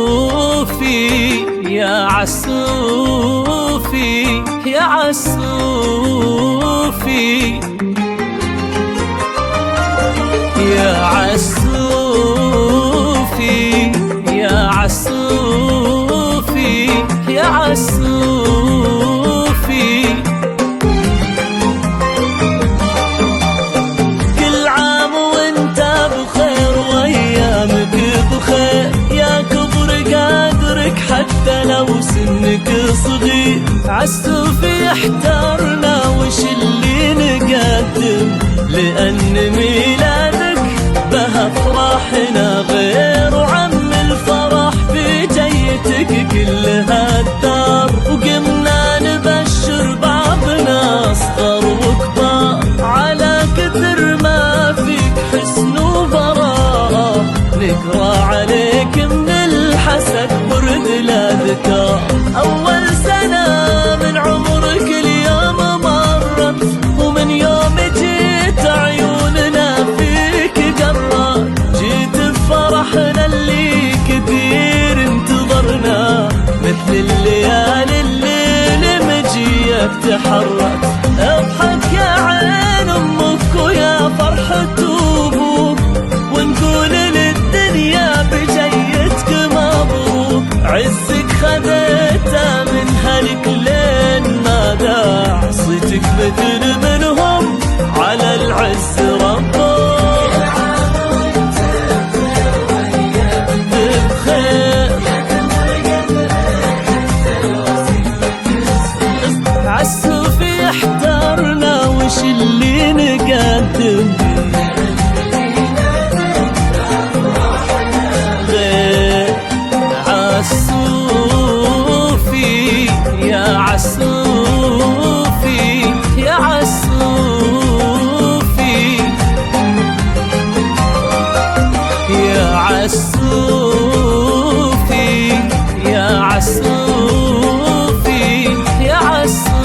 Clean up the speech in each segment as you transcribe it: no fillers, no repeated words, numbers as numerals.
عالصوفي يا عالصوفي يا عالصوفي يا عالصوفي يا عالصوفي يا عالصوفي كل عام وانت بخير وايامك بخير يا كبر قدرك حتى لو سنك صغير. عالصوفي احترنا وش اللي نقدم لأن ميلادك بها فرحنا غير وعم الفرح بجيتك كلها الدار. وقمنا نبشر بعضنا اصغر وكبار على كثر ما فيك حسن وبراءة نقرا عليك من الحسد ورد الاذكار. اول سنة من عمرك اليوم مرت ومن يوم جيت عيوننا فيك قرت. جيت بفرحنا اللي كثير انتظرنا مثل الليالي اللي مجيك تحرك. اضحك يا عين امك ويا فرحة ابوك ونقول للدنيا بجيتك مبروك. عزك خذيته من هلك لين ما داع صيتك مثل منهم على العز ربك. بخير عالصوفي احترنا وش اللي نقدم غير. عالصوفي يا عالصوفي يا عالصوفي يا عالصوفي يا عالصوفي يا عالصوفي.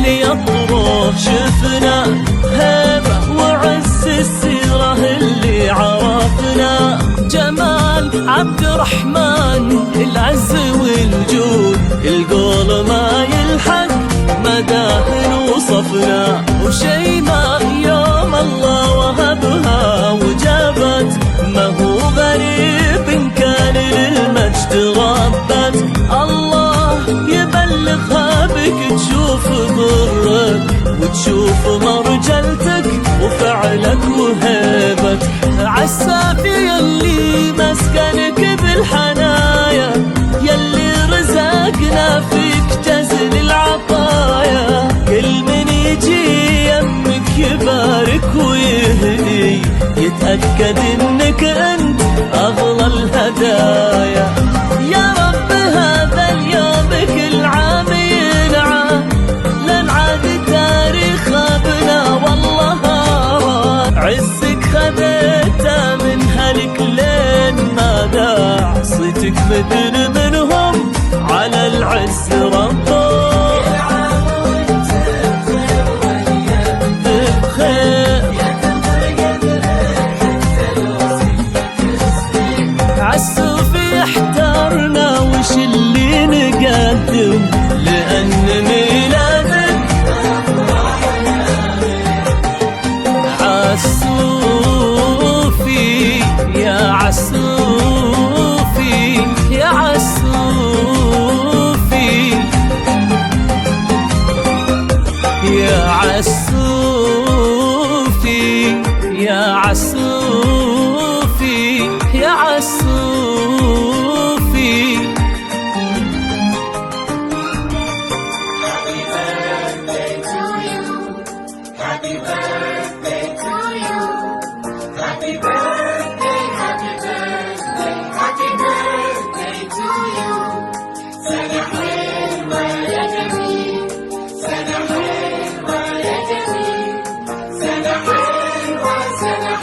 ليطرف شفنا هبة وعز السيرة اللي عرفنا. جمال عبد الرحمن العز والجود القول ما يلحق مداه وصفنا. وشيماء يوم الله وهبها وجابت ما هو غريب كان للمجد ربت. الله يبلغها بك تشوف ضرك وتشوف مرجلتك وفعلك وهيبتك. عالصافي يلي مسكنك بالحنايا يلي رزقنا فيك جزل العطايا. كل من يجي يمك يبارك ويهدي يتأكد انك انت اغلى الهدايا. يا رب هذا اليوم كل عام ينعاد لن عاد تاريخ ابنا والله هارات. عزك خذيته من هلك لين ما داع صيتك مثل منهم على العز ربك. عالصوفي احترنا وش اللي نقدم لأن ميلادك. عالصوفي يا عالصوفي يا عالصوفي يا عالصوفي يا عالصوفي. Happy birthday to you. Happy birthday to you. Happy birthday, happy birthday, happy birthday to you. سنة حلوة يا جميل، سنة حلوة يا جميل، سنة حلوة سنة